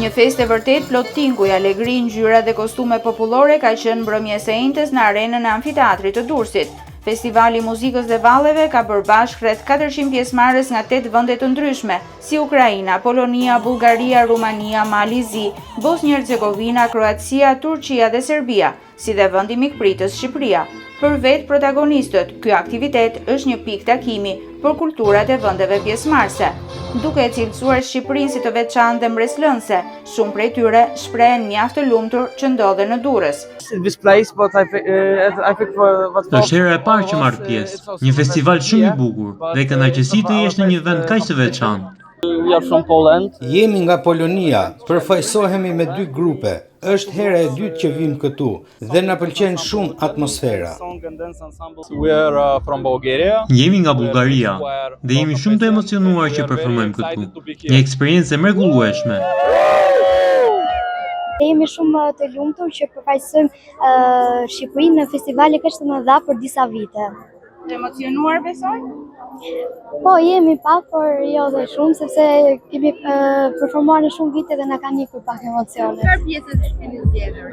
Një festë e vërtet plot tinguj, alegri, ngjyra dhe kostume popullore ka qenë mbrëmjes së enjtes në arenën e amfiteatrit të Durrësit. Festivali i muzikës dhe valleve ka bërë bashkë rreth 400 pjesëmarrës nga 8 vende të ndryshme, si Ukraina, Polonia, Bullgaria, Rumania, Malizi, Bosnjë-Hercegovina, Kroacia, Turqia dhe Serbia, si dhe vendi mikpritës Shqipëria. Për vetë protagonistët, ky aktivitet është një pikë takimi për kulturat e vendeve pjesëmarrëse, duke e cilësuar Shqipërinë si të veçantë dhe mbreslënse. Shumë prej tyre shprehen mjaft të lumtur që ndodhen në Durrës. Është hera e parë që marr pjesë, një festival shumë i bukur dhe kënaqësi të jesh në një vend kaq të veçantë. Jemi nga Polonia, përfaqësohemi me 2 grupe. Është hera e dytë që vim këtu dhe na pëlqen shumë atmosfera. Jemi nga Bullgaria dhe jemi shumë të emocionuar që performojmë këtu. Një eksperiencë e mrekullueshme. Jemi shumë të lumtur që përfaqësojmë Shqipërinë në festivale kaq të mëdha për disa vite. Të emocionuar besoj? Po, jemi pak, por jo dhe shumë, sepse kemi performuar në shumë vite dhe na kanë ikur pak emocione. Çfarë pjesësh keni zgjedhur?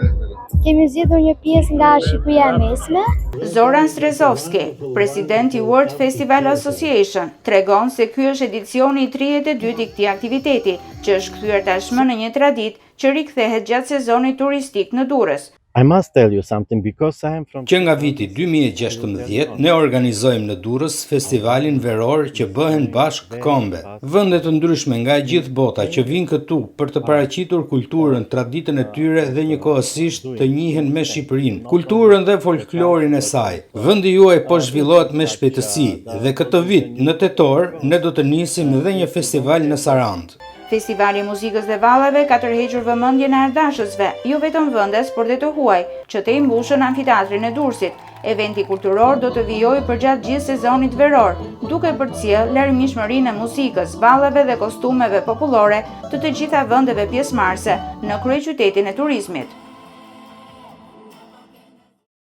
Kemi zgjedhur një pjesë nga Shqipëria e Mesme. Zoran Strezovski, president i World Festival Association, tregon se ky është edicioni i 32 i këtij aktiviteti, që është kthyer tashmë në një traditë që rikthehet gjatë sezonit turistik në Durrës. I must tell you something because I am from... Që nga viti 2016 ne organizojmë në Durrës festivalin veror që bëhen bashkë kombe. Vende të ndryshme nga e gjithë bota që vinë këtu për të paraqitur kulturën, traditën e tyre dhe njëkohësisht të njihen me Shqipërinë, kulturën dhe folklorin e saj. Vendi juaj po zhvillohet me shpejtësi dhe këtë vit në tetor ne do të nisim edhe një festival në Sarandë. Festivali i muzikës dhe valleve ka tërhequr vëmendjen e ardhashësve, jo vetëm vendes, por dhe të huaj, që të imbushën amfiteatrin e Durrësit. Eventi kulturor do të vijojë përgjatë gjithë sezonit veror, duke përcjell larmishmërinë e muzikës, valleve dhe kostumeve popullore të gjitha vendeve pjesëmarrëse në kryeqytetin e turizmit.